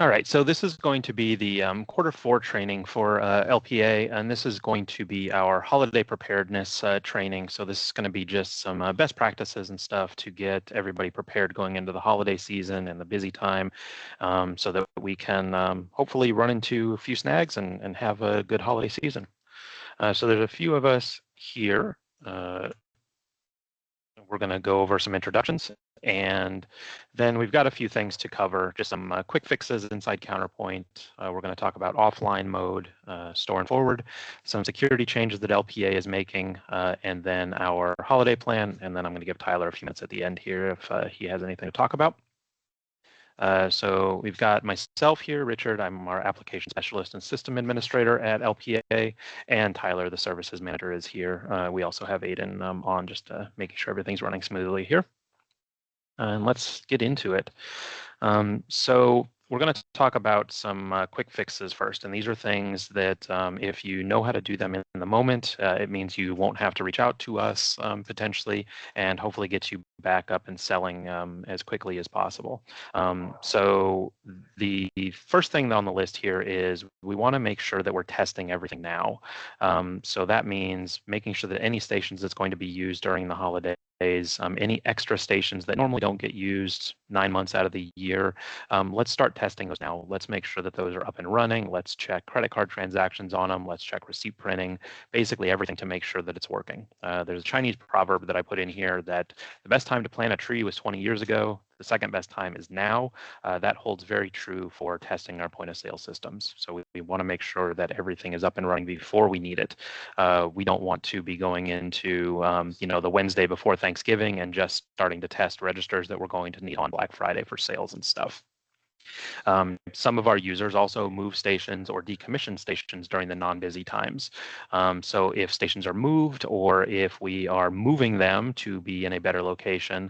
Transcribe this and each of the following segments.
All right, so this is going to be the Q4 training for LPA, and this is going to be our holiday preparedness training. So this is going to be just some best practices and stuff to get everybody prepared going into the holiday season and the busy time, so that we can hopefully run into a few snags and have a good holiday season. So there's a few of us here. We're going to go over some introductions, and then we've got a few things to cover, just some quick fixes inside Counterpoint. We're going to talk about offline mode, store and forward, some security changes that LPA is making, and then our holiday plan. And then I'm going to give Tyler a few minutes at the end here if he has anything to talk about. So we've got myself here, Richard. I'm our application specialist and system administrator at LPA, and Tyler, the services manager, is here. We also have Aiden on, just making sure everything's running smoothly here. And let's get into it. So we're going to talk about some quick fixes first, and these are things that if you know how to do them in the moment, it means you won't have to reach out to us potentially, and hopefully get you back up and selling as quickly as possible. So the first thing on the list here is we want to make sure that we're testing everything now. So that means making sure that any stations that's going to be used during the holiday, any extra stations that normally don't get used 9 months out of the year, let's start testing those now. Let's make sure that those are up and running. Let's check credit card transactions on them. Let's check receipt printing, basically everything to make sure that it's working. There's a Chinese proverb that I put in here that the best time to plant a tree was 20 years ago. The second best time is now. That holds very true for testing our point of sale systems. So we want to make sure that everything is up and running before we need it. We don't want to be going into the Wednesday before Thanksgiving and just starting to test registers that we're going to need on Black Friday for sales and stuff. Some of our users also move stations or decommission stations during the non-busy times. So if stations are moved or if we are moving them to be in a better location,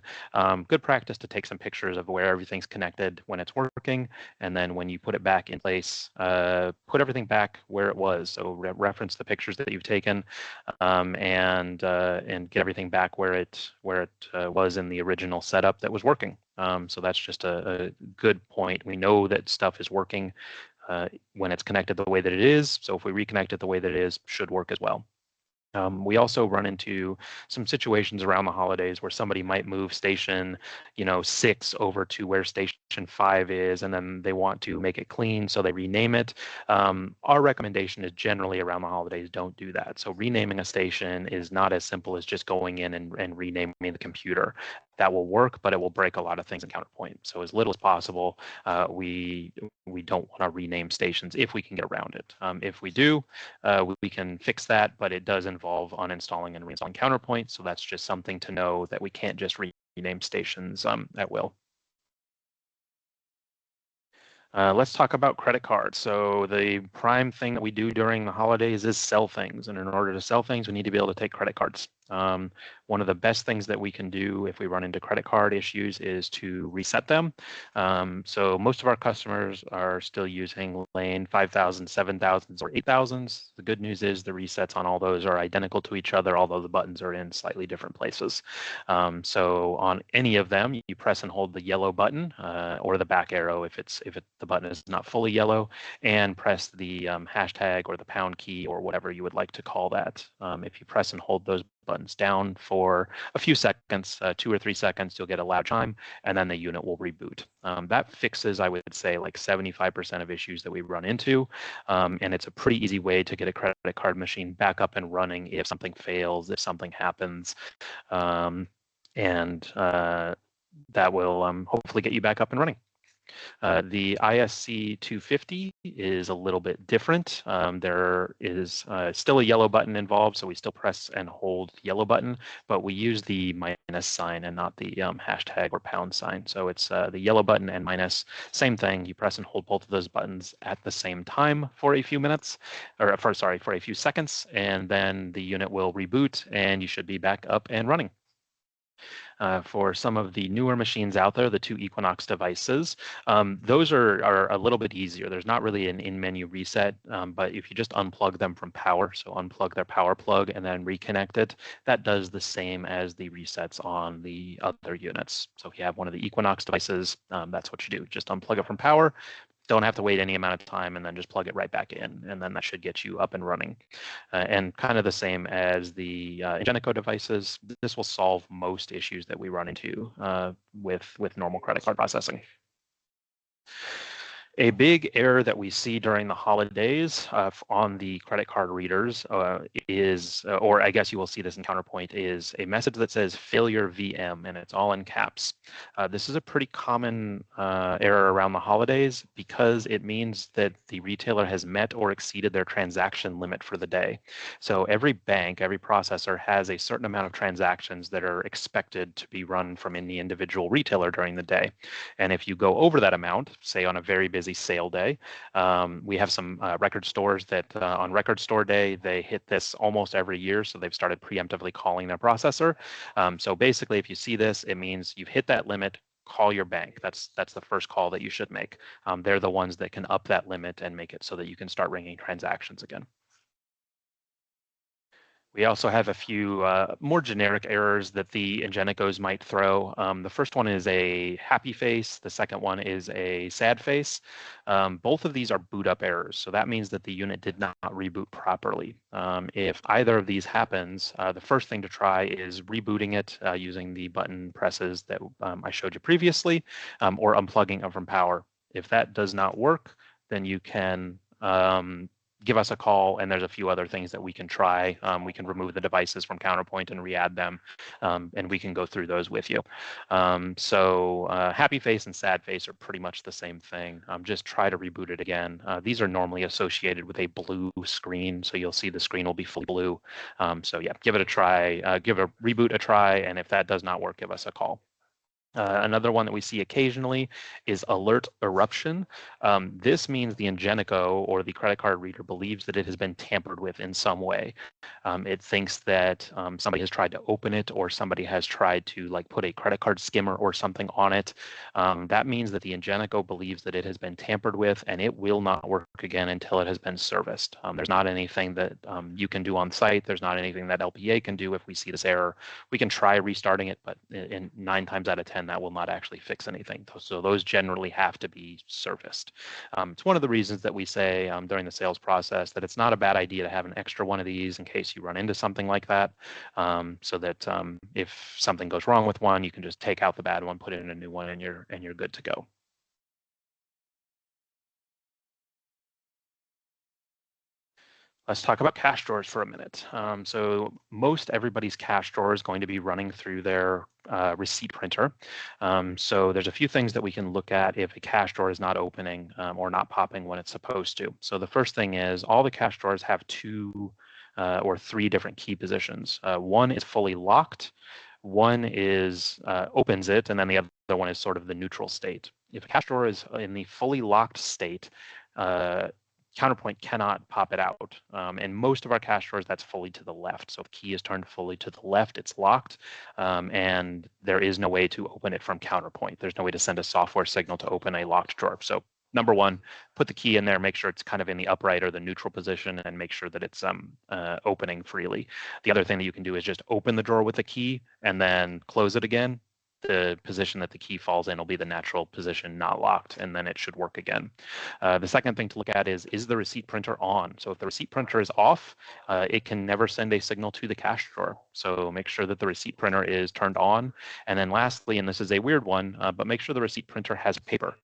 good practice to take some pictures of where everything's connected when it's working, and then when you put it back in place, put everything back where it was. So reference the pictures that you've taken, and get everything back where it was in the original setup that was working. So that's just a good point. We know that stuff is working when it's connected the way that it is. So if we reconnect it the way that it is, should work as well. We also run into some situations around the holidays where somebody might move station, 6 over to where station 5 is, and then they want to make it clean, so they rename it. Our recommendation is generally around the holidays, don't do that. So renaming a station is not as simple as just going in and renaming the computer. That will work, but it will break a lot of things in Counterpoint. So as little as possible, we don't want to rename stations if we can get around it. If we do, we can fix that, but it does involve uninstalling and reinstalling Counterpoint. So that's just something to know, that we can't just rename stations at will. Let's talk about credit cards. So the prime thing that we do during the holidays is sell things. And in order to sell things, we need to be able to take credit cards. One of the best things that we can do if we run into credit card issues is to reset them. So most of our customers are still using lane 5,000, 7,000s, or 8,000s. The good news is the resets on all those are identical to each other, although the buttons are in slightly different places. So on any of them, you press and hold the yellow button, or the back arrow if the button is not fully yellow, and press the hashtag or the pound key or whatever you would like to call that. If you press and hold those buttons down for a few seconds, 2 or 3 seconds, you'll get a loud chime, and then the unit will reboot. That fixes, I would say, like 75% of issues that we run into, and it's a pretty easy way to get a credit card machine back up and running if something fails, if something happens, and that will hopefully get you back up and running. The ISC 250 is a little bit different. There is still a yellow button involved, so we still press and hold the yellow button, but we use the minus sign and not the hashtag or pound sign. So it's the yellow button and minus, same thing. You press and hold both of those buttons at the same time for a few minutes, or for a few seconds, and then the unit will reboot and you should be back up and running. For some of the newer machines out there, the 2 Equinox devices, those are a little bit easier. There's not really an in-menu reset, but if you just unplug them from power, so unplug their power plug and then reconnect it, that does the same as the resets on the other units. So if you have one of the Equinox devices, that's what you do. Just unplug it from power, Don't have to wait any amount of time, and then just plug it right back in, and then that should get you up and running. And kind of the same as the Ingenico devices, this will solve most issues that we run into with normal credit card processing. A big error that we see during the holidays on the credit card readers is, or I guess you will see this in Counterpoint, is a message that says failure VM, and it's all in caps. This is a pretty common error around the holidays because it means that the retailer has met or exceeded their transaction limit for the day. So every bank, every processor has a certain amount of transactions that are expected to be run from any individual retailer during the day. And if you go over that amount, say on a very busy sale day. We have some record stores that on record store day, they hit this almost every year. So they've started preemptively calling their processor. So basically, if you see this, it means you've hit that limit. Call your bank. That's the first call that you should make. They're the ones that can up that limit and make it so that you can start ringing transactions again. We also have a few more generic errors that the Ingenicos might throw. The first one is a happy face. The second one is a sad face. Both of these are boot up errors. So that means that the unit did not reboot properly. If either of these happens, the first thing to try is rebooting it using the button presses that I showed you previously, or unplugging it from power. If that does not work, then you can give us a call, and there's a few other things that we can try. We can remove the devices from Counterpoint and re-add them, and we can go through those with you. So happy face and sad face are pretty much the same thing. Just try to reboot it again. These are normally associated with a blue screen, so you'll see the screen will be fully blue. So yeah, give it a try, give a reboot a try, and if that does not work, give us a call. Another one that we see occasionally is alert eruption. This means the Ingenico or the credit card reader believes that it has been tampered with in some way. It thinks that somebody has tried to open it, or somebody has tried to like put a credit card skimmer or something on it. That means that the Ingenico believes that it has been tampered with, and it will not work again until it has been serviced. There's not anything that you can do on site. There's not anything that LPA can do if we see this error. We can try restarting it, but in 9 times out of 10, that will not actually fix anything. So those generally have to be serviced. It's one of the reasons that we say during the sales process that it's not a bad idea to have an extra one of these in case you run into something like that, so that if something goes wrong with one, you can just take out the bad one, put in a new one, and you're good to go. Let's talk about cash drawers for a minute. So most everybody's cash drawer is going to be running through their receipt printer. So there's a few things that we can look at if a cash drawer is not opening or not popping when it's supposed to. So the first thing is all the cash drawers have 2 or 3 different key positions. One is fully locked. One is opens it, and then the other one is sort of the neutral state. If a cash drawer is in the fully locked state, Counterpoint cannot pop it out. And most of our cash drawers, that's fully to the left. So if the key is turned fully to the left, it's locked. And there is no way to open it from Counterpoint. There's no way to send a software signal to open a locked drawer. So number one, put the key in there, make sure it's kind of in the upright or the neutral position, and make sure that it's opening freely. The other thing that you can do is just open the drawer with the key and then close it again. The position that the key falls in will be the natural position, not locked, and then it should work again. The second thing to look at is the receipt printer on? So if the receipt printer is off, it can never send a signal to the cash drawer. So make sure that the receipt printer is turned on. And then lastly, and this is a weird one, but make sure the receipt printer has paper.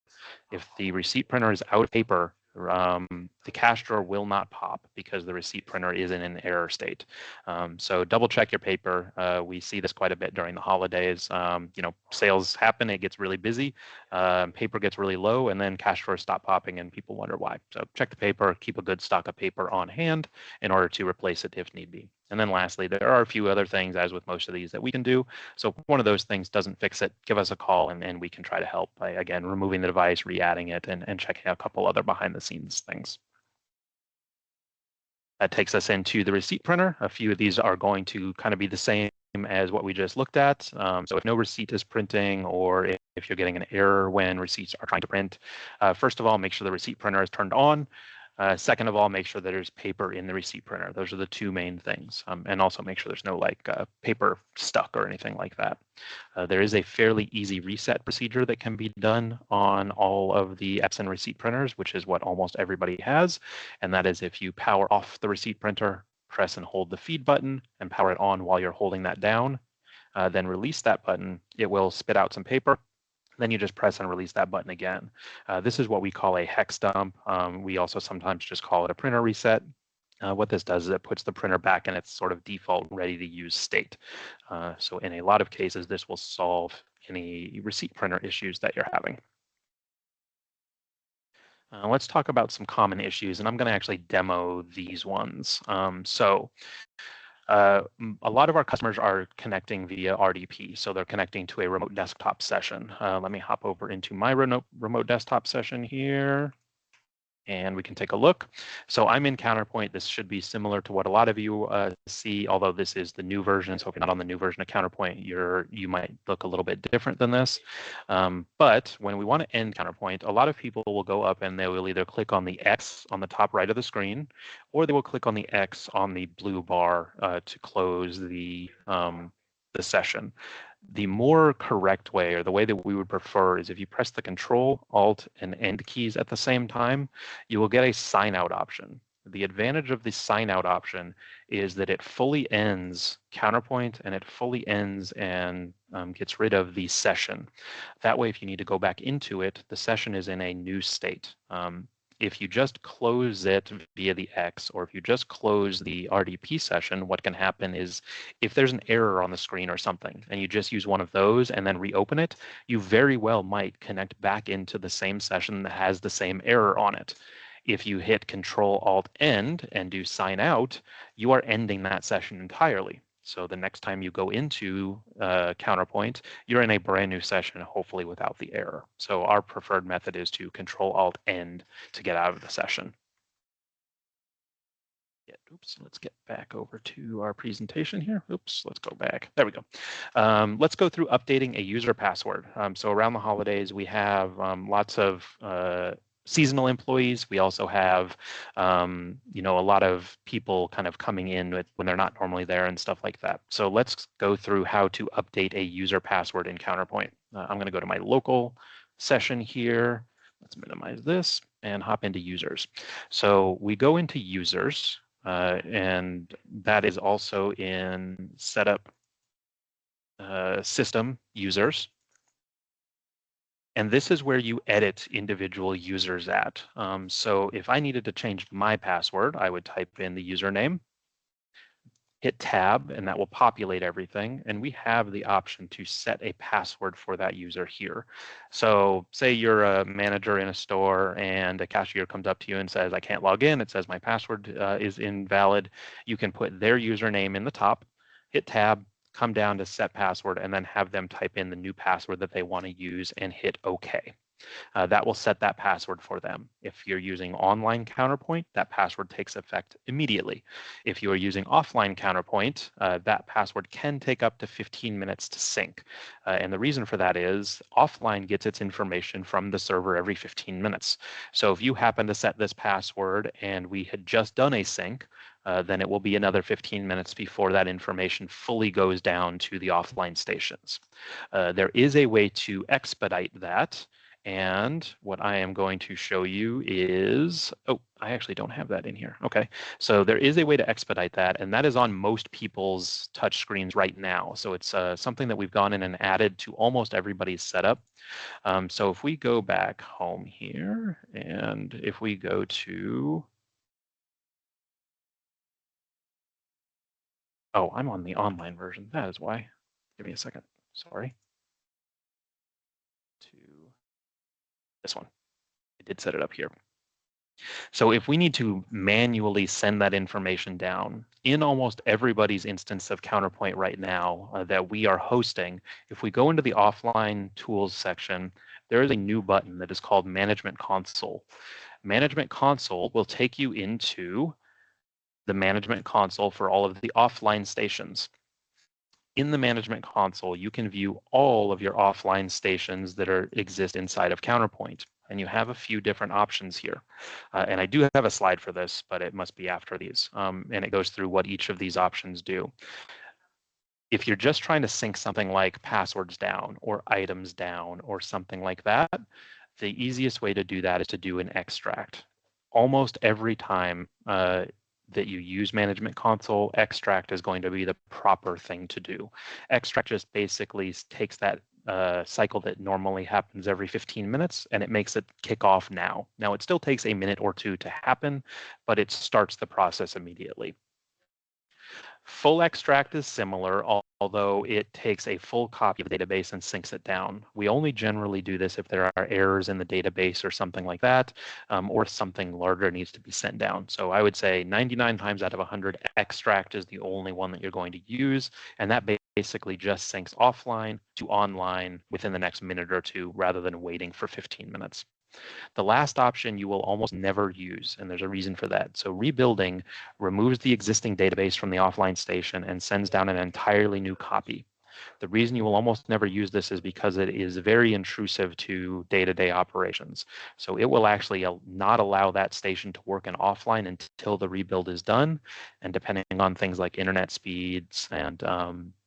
If the receipt printer is out of paper, the cash drawer will not pop because the receipt printer is in an error state. So double check your paper. We see this quite a bit during the holidays. Sales happen, it gets really busy, paper gets really low, and then cash drawers stop popping and people wonder why. So check the paper, keep a good stock of paper on hand in order to replace it if need be. And then lastly, there are a few other things, as with most of these, that we can do. So if one of those things doesn't fix it, give us a call and we can try to help by, again, removing the device, re-adding it, and checking out a couple other behind-the-scenes things. That takes us into the receipt printer. A few of these are going to kind of be the same as what we just looked at. So if no receipt is printing, or if you're getting an error when receipts are trying to print, first of all, make sure the receipt printer is turned on. Second of all, make sure that there's paper in the receipt printer. Those are the two main things. And also make sure there's no paper stuck or anything like that. There is a fairly easy reset procedure that can be done on all of the Epson receipt printers, which is what almost everybody has. And that is if you power off the receipt printer, press and hold the feed button and power it on while you're holding that down, then release that button, it will spit out some paper. Then you just press and release that button again. This is what we call a hex dump. We also sometimes just call it a printer reset. What this does is it puts the printer back in its sort of default ready to use state. So in a lot of cases, this will solve any receipt printer issues that you're having. Let's talk about some common issues, and I'm going to actually demo these ones. A lot of our customers are connecting via RDP, so they're connecting to a remote desktop session. Let me hop over into my remote desktop session here, and we can take a look. So I'm in Counterpoint. This should be similar to what a lot of you see, although this is the new version. So if you're not on the new version of Counterpoint, you might look a little bit different than this. But when we want to end Counterpoint, a lot of people will go up and they will either click on the X on the top right of the screen, or they will click on the X on the blue bar to close the session. The more correct way, or the way that we would prefer, is if you press the Control, Alt, and End keys at the same time, you will get a sign out option. The advantage of the sign out option is that it fully ends Counterpoint and it fully ends and gets rid of the session. That way, if you need to go back into it, the session is in a new state. If you just close it via the X, or if you just close the RDP session, what can happen is if there's an error on the screen or something, and you just use one of those and then reopen it, you very well might connect back into the same session that has the same error on it. If you hit Control Alt End and do sign out, you are ending that session entirely. So the next time you go into Counterpoint, you're in a brand new session, hopefully without the error. So our preferred method is to Control Alt End to get out of the session. Yeah, oops, let's get back over to our presentation here. Oops, let's go back. There we go. Let's go through updating a user password. So around the holidays, we have lots of seasonal employees. We also have, a lot of people kind of coming in when they're not normally there and stuff like that. So let's go through how to update a user password in Counterpoint. I'm going to go to my local session here. Let's minimize this and hop into users. So we go into users, and that is also in setup system users. And this is where you edit individual users at. So if I needed to change my password, I would type in the username, hit tab, and that will populate everything. And we have the option to set a password for that user here. So say you're a manager in a store and a cashier comes up to you and says, I can't log in. It says my password is invalid. You can put their username in the top, hit tab, come down to set password, and then have them type in the new password that they want to use and hit OK. That will set that password for them. If you're using online Counterpoint, that password takes effect immediately. If you are using offline Counterpoint, that password can take up to 15 minutes to sync. And the reason for that is offline gets its information from the server every 15 minutes. So if you happen to set this password and we had just done a sync, then it will be another 15 minutes before that information fully goes down to the offline stations. There is a way to expedite that. And what I am going to show you is, oh, I actually don't have that in here. Okay, so there is a way to expedite that, and that is on most people's touch screens right now. So it's something that we've gone in and added to almost everybody's setup. So if we go back home here, and if we go to, oh, I'm on the online version. That is why. Give me a second. Sorry. To this one. I did set it up here. So if we need to manually send that information down, in almost everybody's instance of Counterpoint right now that we are hosting, if we go into the offline tools section, there is a new button that is called Management Console. Management Console will take you into the Management Console for all of the offline stations. in the management console, you can view all of your offline stations that exist inside of Counterpoint. And you have a few different options here. And I do have a slide for this, but it must be after these. And it goes through what each of these options do. If you're just trying to sync something like passwords down or items down or something like that, the easiest way to do that is to do an extract. Almost every time that you use Management Console, extract is going to be the proper thing to do. Extract just basically takes that cycle that normally happens every 15 minutes and it makes it kick off now. Now it still takes a minute or two to happen, but it starts the process immediately. Full extract is similar, although it takes a full copy of the database and syncs it down. We only generally do this if there are errors in the database or something like that, or something larger needs to be sent down. So I would say 99 times out of 100, extract is the only one that you're going to use, and that basically just syncs offline to online within the next minute or two rather than waiting for 15 minutes. The last option you will almost never use, and there's a reason for that. So rebuilding removes the existing database from the offline station and sends down an entirely new copy. The reason you will almost never use this is because it is very intrusive to day-to-day operations. So it will actually not allow that station to work in offline until the rebuild is done. And depending on things like internet speeds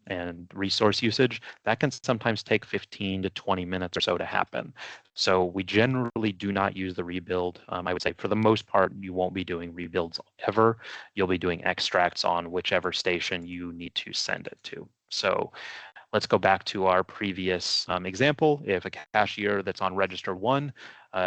and resource usage, that can sometimes take 15 to 20 minutes or so to happen. So we generally do not use the rebuild. I would say for the most part, you won't be doing rebuilds ever. You'll be doing extracts on whichever station you need to send it to. So let's go back to our previous example. If a cashier that's on register 1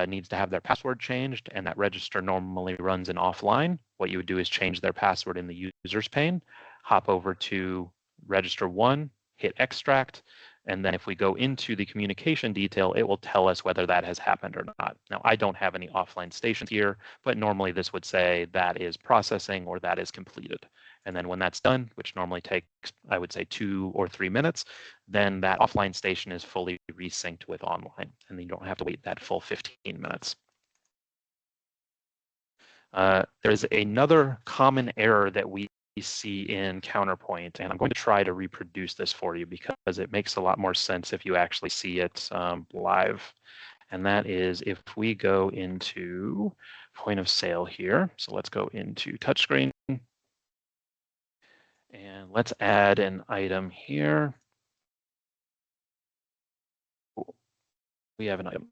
needs to have their password changed and that register normally runs in offline, what you would do is change their password in the user's pane, hop over to register 1, hit extract, and then if we go into the communication detail, it will tell us whether that has happened or not. Now, I don't have any offline stations here, but normally this would say that is processing or that is completed. And then when that's done, which normally takes, I would say, 2 or 3 minutes, then that offline station is fully resynced with online, and you don't have to wait that full 15 minutes. There's another common error that we see in Counterpoint, and I'm going to try to reproduce this for you because it makes a lot more sense if you actually see it live. And that is if we go into point of sale here. So let's go into touchscreen. And let's add an item here. We have an item.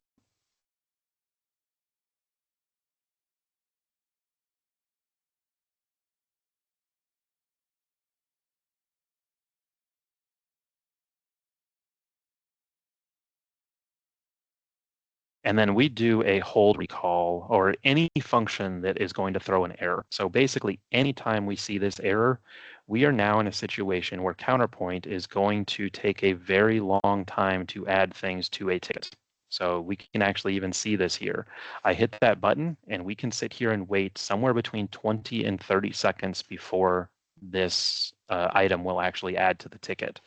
And then we do a hold recall or any function that is going to throw an error. So basically, anytime we see this error, we are now in a situation where Counterpoint is going to take a very long time to add things to a ticket. So we can actually even see this here. I hit that button and we can sit here and wait somewhere between 20 and 30 seconds before this item will actually add to the ticket.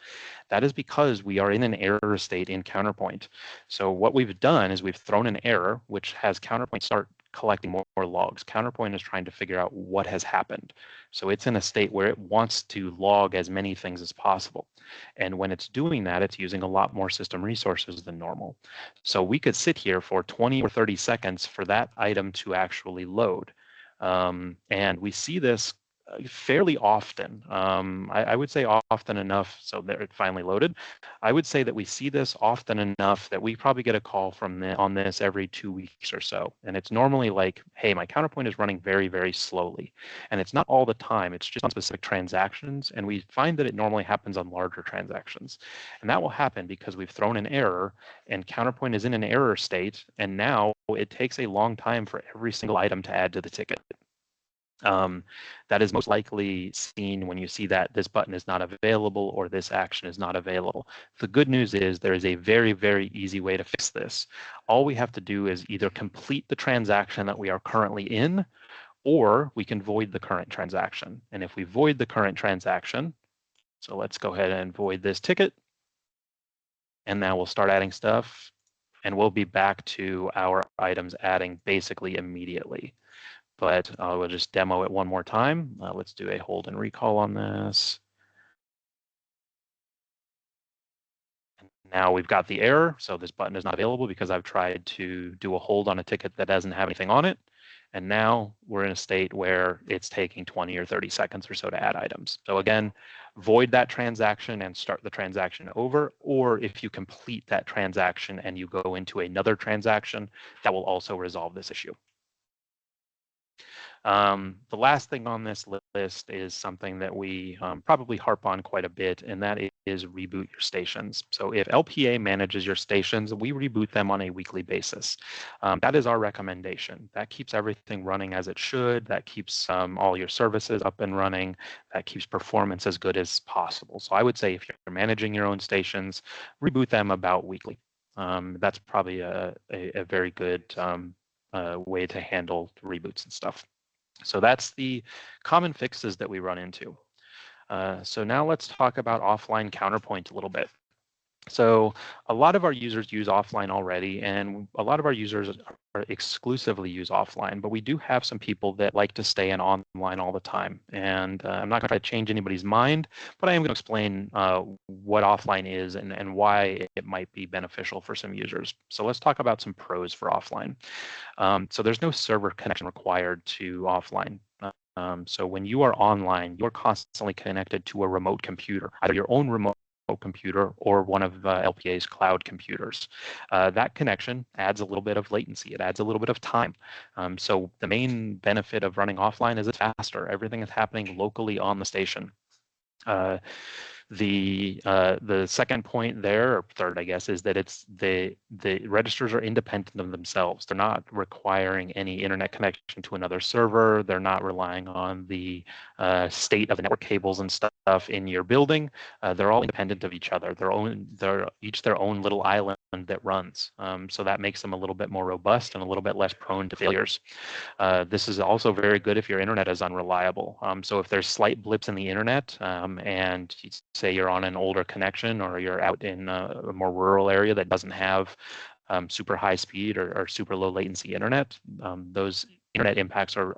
That is because we are in an error state in Counterpoint. So what we've done is we've thrown an error, which has Counterpoint start collecting more logs. Counterpoint is trying to figure out what has happened. So it's in a state where it wants to log as many things as possible. And when it's doing that, it's using a lot more system resources than normal. So we could sit here for 20 or 30 seconds for that item to actually load. And we see this fairly often. I would say often enough, so there it finally loaded. I would say that we see this often enough that we probably get a call from on this every 2 weeks or so. And it's normally like, hey, my Counterpoint is running very, very slowly. And it's not all the time, it's just on specific transactions. And we find that it normally happens on larger transactions. And that will happen because we've thrown an error and Counterpoint is in an error state. And now it takes a long time for every single item to add to the ticket. That is most likely seen when you see that this button is not available or this action is not available. The good news is there is a very, very easy way to fix this. All we have to do is either complete the transaction that we are currently in, or we can void the current transaction. And if we void the current transaction, so let's go ahead and void this ticket. And now we'll start adding stuff and we'll be back to our items adding basically immediately. But we'll just demo it one more time. Let's do a hold and recall on this. now we've got the error, so this button is not available because I've tried to do a hold on a ticket that doesn't have anything on it. And now we're in a state where it's taking 20 or 30 seconds or so to add items. So again, void that transaction and start the transaction over, or if you complete that transaction and you go into another transaction, that will also resolve this issue. The last thing on this list is something that we probably harp on quite a bit, and that is reboot your stations. So if LPA manages your stations, we reboot them on a weekly basis. That is our recommendation. That keeps everything running as it should. That keeps all your services up and running. That keeps performance as good as possible. So I would say if you're managing your own stations, reboot them about weekly. That's probably a very good way to handle reboots and stuff. So that's the common fixes that we run into. So now let's talk about offline Counterpoint a little bit. So a lot of our users use offline already, and a lot of our users are exclusively use offline, but we do have some people that like to stay in online all the time. And I'm not going to try to change anybody's mind, but I am going to explain what offline is and why it might be beneficial for some users. So let's talk about some pros for offline. So there's no server connection required to offline. So when you are online, you're constantly connected to a remote computer, either your own remote computer or one of LPA's cloud computers. That connection adds a little bit of latency. It adds a little bit of time. So the main benefit of running offline is it's faster. Everything is happening locally on the station. The second point there, or third, I guess, is that it's the registers are independent of themselves. They're not requiring any internet connection to another server. They're not relying on the state of the network cables and stuff in your building. They're all independent of each other. They're each their own little island that runs. So that makes them a little bit more robust and a little bit less prone to failures. This is also very good if your internet is unreliable. So if there's slight blips in the internet and you say you're on an older connection or you're out in a more rural area that doesn't have super high speed or super low latency internet, those internet impacts are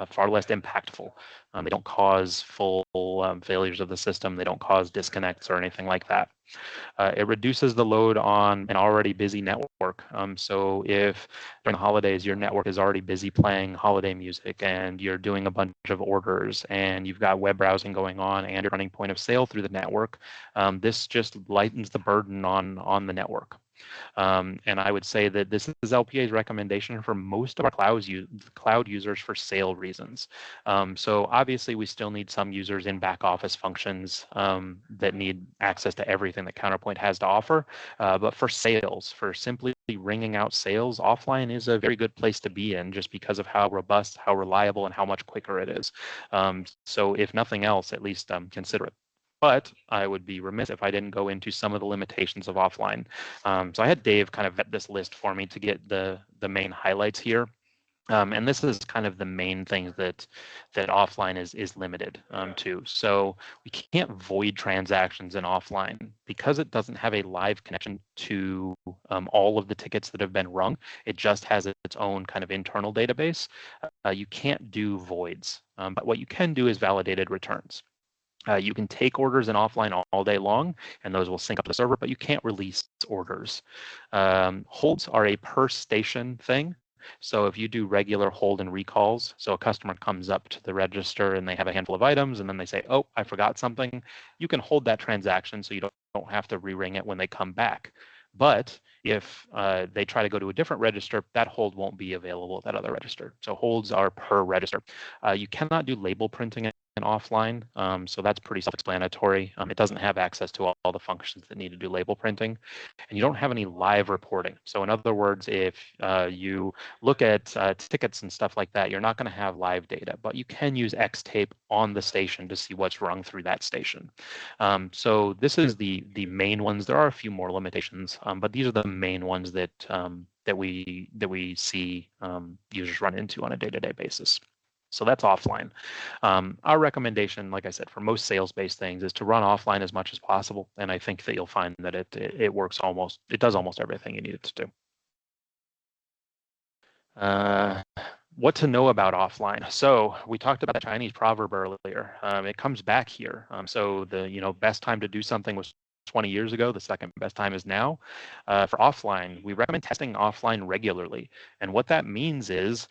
far less impactful. They don't cause full failures of the system. They don't cause disconnects or anything like that. It reduces the load on an already busy network. So if during the holidays your network is already busy playing holiday music and you're doing a bunch of orders and you've got web browsing going on and you're running point of sale through the network, this just lightens the burden on the network. And I would say that this is LPA's recommendation for most of our cloud users for sale reasons. So obviously we still need some users in back office functions that need access to everything that Counterpoint has to offer. But for sales, for simply ringing out sales, offline is a very good place to be in just because of how robust, how reliable, and how much quicker it is. So if nothing else, at least consider it. But I would be remiss if I didn't go into some of the limitations of offline. So I had Dave kind of vet this list for me to get the main highlights here. And this is kind of the main things that offline is limited to. So we can't void transactions in offline because it doesn't have a live connection to all of the tickets that have been rung. It just has its own kind of internal database. You can't do voids, but what you can do is validated returns. You can take orders in offline all day long, and those will sync up to the server, but you can't release orders. Holds are a per station thing. So if you do regular hold and recalls, so a customer comes up to the register and they have a handful of items, and then they say, oh, I forgot something, you can hold that transaction so you don't have to re-ring it when they come back. But if they try to go to a different register, that hold won't be available at that other register. So holds are per register. You cannot do label printing offline, so that's pretty self-explanatory. It doesn't have access to all the functions that need to do label printing, and you don't have any live reporting. So in other words, if you look at tickets and stuff like that, you're not going to have live data, but you can use X-tape on the station to see what's rung through that station. So this is the main ones. There are a few more limitations, but these are the main ones that that we see users run into on a day-to-day basis. So that's offline. Our recommendation, like I said, for most sales-based things is to run offline as much as possible. And I think that you'll find that it works it does almost everything you need it to do. What to know about offline. So we talked about the Chinese proverb earlier. It comes back here. So the best time to do something was 20 years ago, the second best time is now. For offline, we recommend testing offline regularly. And what that means is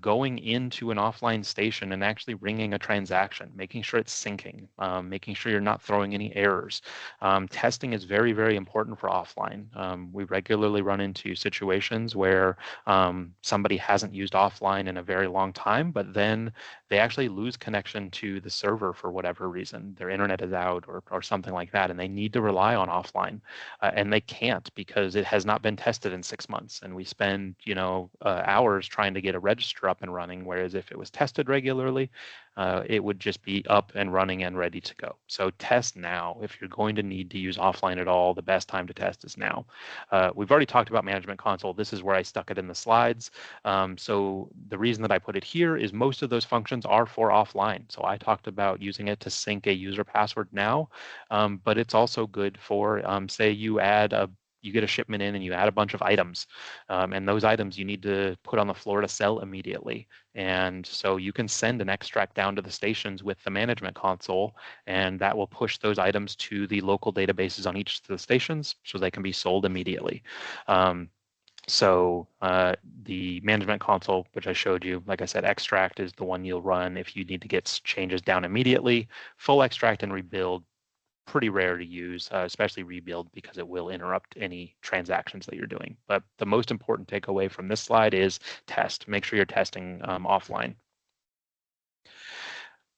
going into an offline station and actually ringing a transaction, making sure it's syncing, making sure you're not throwing any errors. Testing is very, very important for offline. We regularly run into situations where somebody hasn't used offline in a very long time, but then they actually lose connection to the server for whatever reason. Their internet is out or something like that, and they need to rely on offline, and they can't because it has not been tested in 6 months. And we spend, hours trying to get a register up and running, whereas if it was tested regularly, it would just be up and running and ready to go. So test now. If you're going to need to use offline at all, the best time to test is now. We've already talked about Management Console. This is where I stuck it in the slides. So the reason that I put it here is most of those functions are for offline. So I talked about using it to sync a user password now, but it's also good for, say you get a shipment in and you add a bunch of items, and those items you need to put on the floor to sell immediately. And so you can send an extract down to the stations with the Management Console, and that will push those items to the local databases on each of the stations so they can be sold immediately. So the Management Console, which I showed you, like I said, extract is the one you'll run if you need to get changes down immediately. Full extract and rebuild, pretty rare to use, especially rebuild, because it will interrupt any transactions that you're doing. But the most important takeaway from this slide is test. Make sure you're testing offline.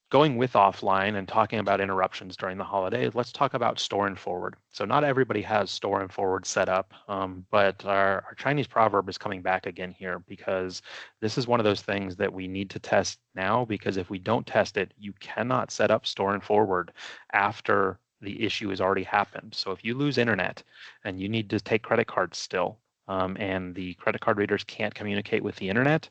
Going with offline and talking about interruptions during the holiday, let's talk about store and forward. So not everybody has store and forward set up, but our Chinese proverb is coming back again here, because this is one of those things that we need to test now, because if we don't test it, you cannot set up store and forward after the issue has already happened. So if you lose internet and you need to take credit cards still, and the credit card readers can't communicate with the internet,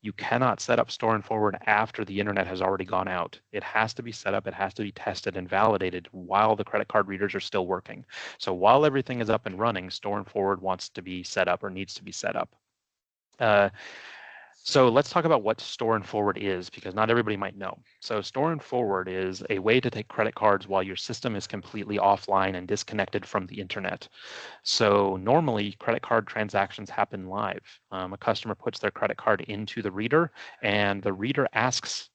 you cannot set up store and forward after the internet has already gone out. It has to be set up, it has to be tested and validated while the credit card readers are still working. So while everything is up and running, store and forward wants to be set up or needs to be set up. So let's talk about what store and forward is, because not everybody might know. So store and forward is a way to take credit cards while your system is completely offline and disconnected from the internet. So normally credit card transactions happen live. A customer puts their credit card into the reader, and the reader asks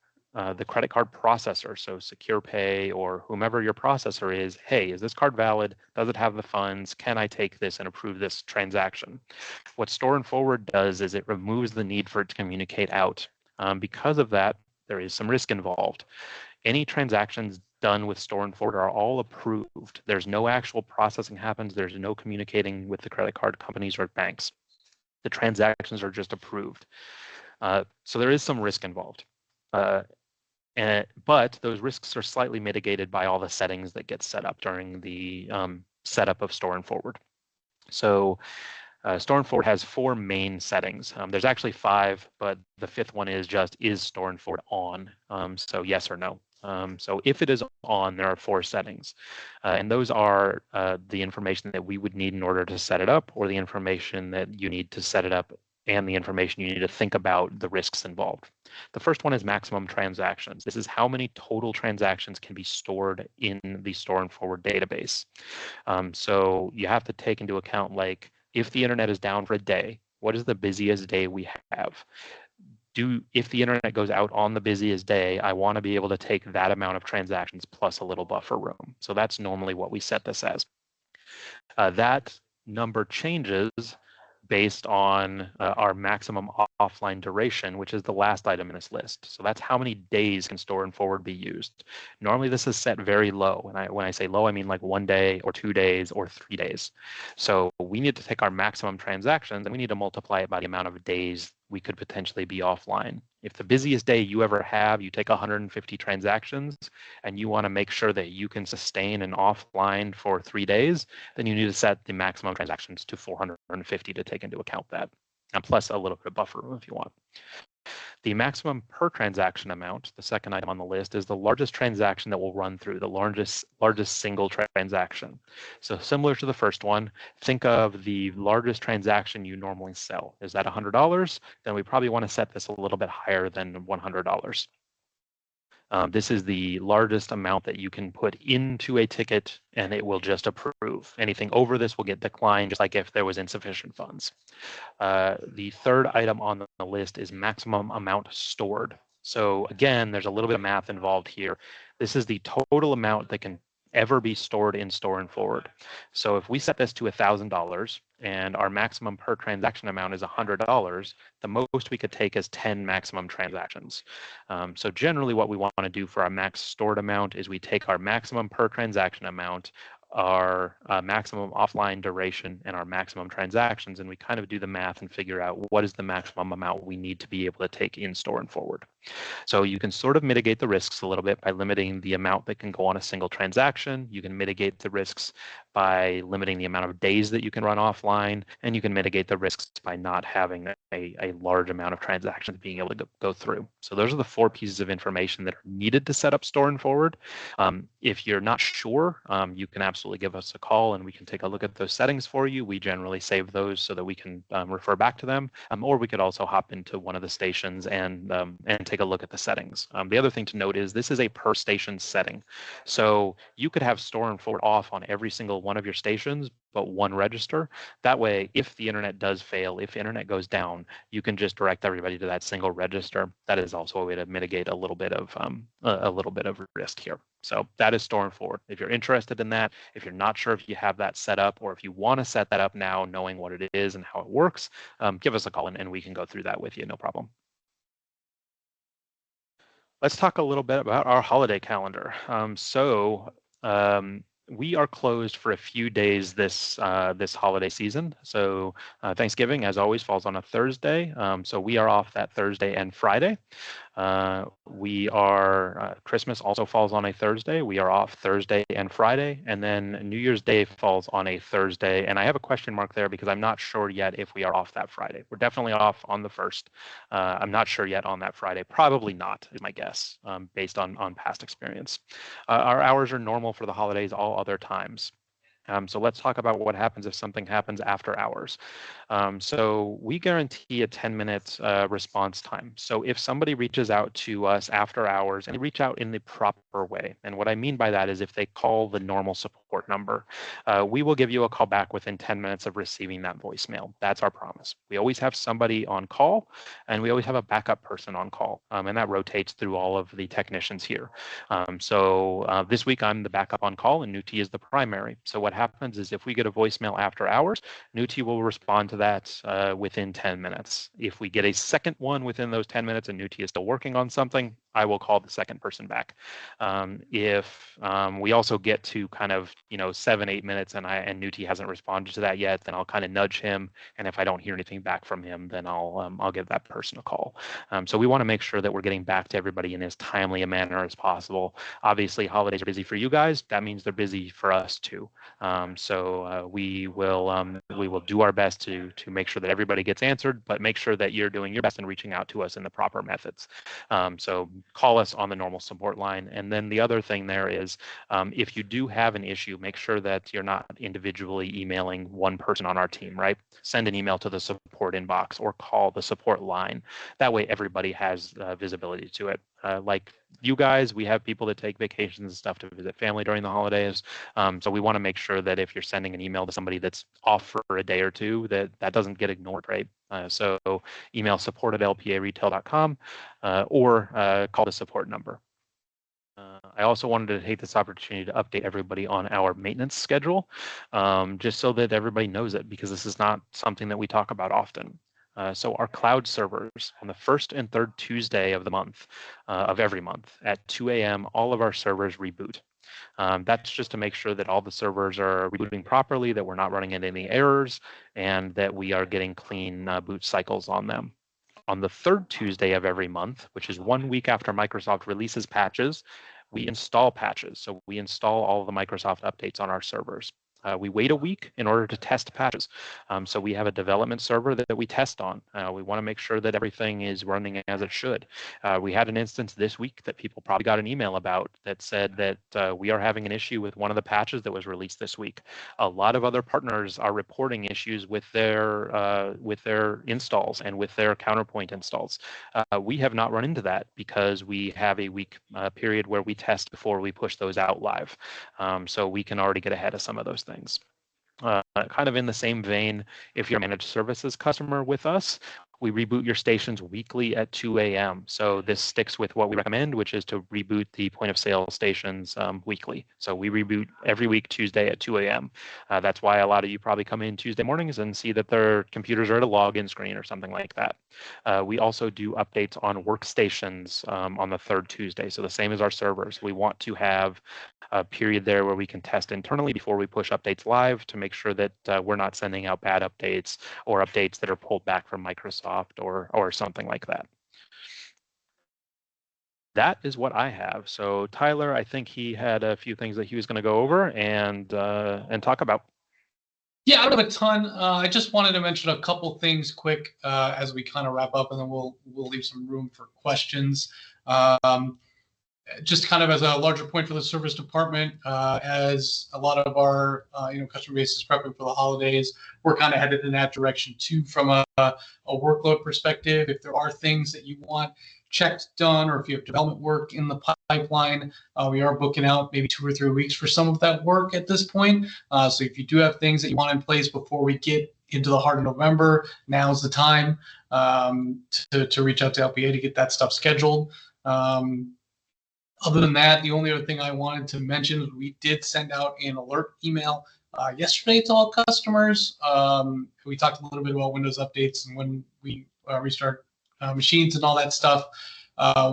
the credit card processor, so Secure Pay or whomever your processor is, hey, is this card valid? Does it have the funds? Can I take this and approve this transaction? What store and forward does is it removes the need for it to communicate out. Because of that, there is some risk involved. Any transactions done with store and forward are all approved. There's no actual processing happens. There's no communicating with the credit card companies or banks. The transactions are just approved. So there is some risk involved. But those risks are slightly mitigated by all the settings that get set up during the setup of store and forward. So store and forward has 4 main settings. There's actually 5, but the 5th one is store and forward on? So yes or no. So if it is on, there are 4 settings. And those are the information that we would need in order to set it up, or the information that you need to set it up, and the information you need to think about the risks involved. The first one is maximum transactions. This is how many total transactions can be stored in the store and forward database. So you have to take into account, like, if the internet is down for a day, what is the busiest day we have? If the internet goes out on the busiest day, I want to be able to take that amount of transactions plus a little buffer room. So that's normally what we set this as. That number changes based on our maximum offline duration, which is the last item in this list. So that's how many days can store and forward be used. Normally this is set very low. And when I say low, I mean like 1 day or 2 days or 3 days. So we need to take our maximum transactions and we need to multiply it by the amount of days we could potentially be offline. If the busiest day you ever have, you take 150 transactions and you want to make sure that you can sustain an offline for 3 days, then you need to set the maximum transactions to 450 to take into account that, and plus a little bit of buffer room if you want. The maximum per transaction amount, the second item on the list, is the largest transaction that will run through, the largest single transaction. So similar to the first one, think of the largest transaction you normally sell. Is that $100? Then we probably want to set this a little bit higher than $100. This is the largest amount that you can put into a ticket, and it will just approve. Anything over this will get declined, just like if there was insufficient funds. The third item on the list is maximum amount stored. So again, there's a little bit of math involved here. This is the total amount that can ever be stored in Store and Forward. So if we set this to $1,000 and our maximum per transaction amount is $100, the most we could take is 10 maximum transactions. So generally what we want to do for our max stored amount is we take our maximum per transaction amount, our maximum offline duration, and our maximum transactions, and we kind of do the math and figure out what is the maximum amount we need to be able to take in Store and Forward. So you can sort of mitigate the risks a little bit by limiting the amount that can go on a single transaction. You can mitigate the risks by limiting the amount of days that you can run offline, and you can mitigate the risks by not having a large amount of transactions being able to go through. So those are the 4 pieces of information that are needed to set up Store and Forward. If you're not sure, you can absolutely give us a call and we can take a look at those settings for you. We generally save those so that we can refer back to them, or we could also hop into one of the stations and take a look at the settings. The other thing to note is this is a per station setting. So you could have Store and Forward off on every single one of your stations, but one register. That way, if the internet does fail, if internet goes down, you can just direct everybody to that single register. That is also a way to mitigate a little bit of risk here. So that is Store and Forward. If you're interested in that, if you're not sure if you have that set up, or if you want to set that up now, knowing what it is and how it works, give us a call and we can go through that with you, no problem. Let's talk a little bit about our holiday calendar. We are closed for a few days this holiday season. So Thanksgiving, as always, falls on a Thursday. So we are off that Thursday and Friday. Christmas also falls on a Thursday. We are off Thursday and Friday, and then New Year's Day falls on a Thursday. And I have a question mark there because I'm not sure yet if we are off that Friday. We're definitely off on the 1st. I'm not sure yet on that Friday. Probably not, is my guess, based on past experience. Our hours are normal for the holidays all other times. So let's talk about what happens if something happens after hours. So we guarantee a 10-minute response time. So if somebody reaches out to us after hours, and they reach out in the proper way, and what I mean by that is if they call the normal support number, we will give you a call back within 10 minutes of receiving that voicemail. That's our promise. We always have somebody on call, and we always have a backup person on call, and that rotates through all of the technicians here. This week I'm the backup on call, and Nuti is the primary. So what happens is if we get a voicemail after hours, Nuti will respond to that within 10 minutes. If we get a second one within those 10 minutes and Nuti is still working on something, I will call the second person back. If we also get to kind of 7-8 minutes and Nuti hasn't responded to that yet, then I'll kind of nudge him, and if I don't hear anything back from him, then I'll give that person a call. So we want to make sure that we're getting back to everybody in as timely a manner as possible. Obviously, holidays are busy for you guys. That means they're busy for us too. We will do our best to make sure that everybody gets answered, but make sure that you're doing your best in reaching out to us in the proper methods. So call us on the normal support line. And then the other thing there is, if you do have an issue, make sure that you're not individually emailing one person on our team, right? Send an email to the support inbox or call the support line. That way everybody has visibility to it. Like you guys, we have people that take vacations and stuff to visit family during the holidays. So we want to make sure that if you're sending an email to somebody that's off for a day or two, that doesn't get ignored, right? So email support@lparetail.com or call the support number. I also wanted to take this opportunity to update everybody on our maintenance schedule, just so that everybody knows it, because this is not something that we talk about often. So our cloud servers on the 1st and 3rd Tuesday of the month, of every month at 2 a.m., all of our servers reboot. That's just to make sure that all the servers are rebooting properly, that we're not running into any errors, and that we are getting clean boot cycles on them. On the 3rd Tuesday of every month, which is 1 week after Microsoft releases patches, we install patches. So we install all of the Microsoft updates on our servers. We wait a week in order to test patches. So we have a development server that we test on. We want to make sure that everything is running as it should. We had an instance this week that people probably got an email about that said that we are having an issue with one of the patches that was released this week. A lot of other partners are reporting issues with their installs and with their Counterpoint installs. We have not run into that because we have a week period where we test before we push those out live. So we can already get ahead of some of those things. Kind of in the same vein, if you're a managed services customer with us, we reboot your stations weekly at 2 a.m. So this sticks with what we recommend, which is to reboot the point of sale stations weekly. So we reboot every week Tuesday at 2 a.m. That's why a lot of you probably come in Tuesday mornings and see that their computers are at a login screen or something like that. We also do updates on workstations on the third Tuesday. So the same as our servers. We want to have a period there where we can test internally before we push updates live to make sure that we're not sending out bad updates or updates that are pulled back from Microsoft or something like that. That is what I have. So Tyler, I think he had a few things that he was going to go over and talk about. Yeah, I don't have a ton. I just wanted to mention a couple things quick as we kind of wrap up, and then we'll leave some room for questions. Just kind of as a larger point for the service department, as a lot of our customer base is prepping for the holidays, we're kind of headed in that direction too from a workload perspective. If there are things that you want checked, done, or if you have development work in the pipeline, we are booking out maybe 2 or 3 weeks for some of that work at this point. So if you do have things that you want in place before we get into the heart of November, now's the time to reach out to LPA to get that stuff scheduled. Other than that, the only other thing I wanted to mention is we did send out an alert email yesterday to all customers. We talked a little bit about Windows updates and when we restart machines and all that stuff.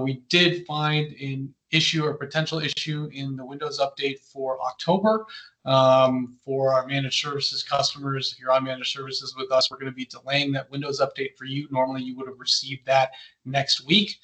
We did find an issue or potential issue in the Windows update for October. For our managed services customers, if you're on managed services with us, we're going to be delaying that Windows update for you. Normally, you would have received that next week.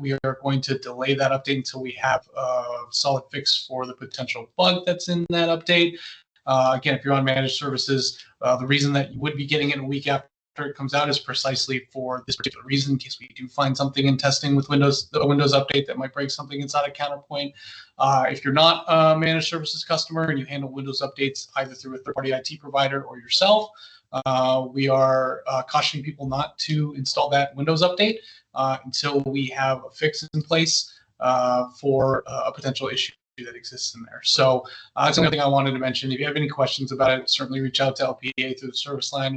We are going to delay that update until we have a solid fix for the potential bug that's in that update. Again, if you're on managed services, the reason that you would be getting it a week after it comes out is precisely for this particular reason, in case we do find something in testing with Windows, the Windows update that might break something inside of Counterpoint. If you're not a managed services customer and you handle Windows updates either through a third-party IT provider or yourself, we are cautioning people not to install that Windows update until we have a fix in place for a potential issue that exists in there. So that's another thing I wanted to mention. If you have any questions about it, certainly reach out to LPA through the service line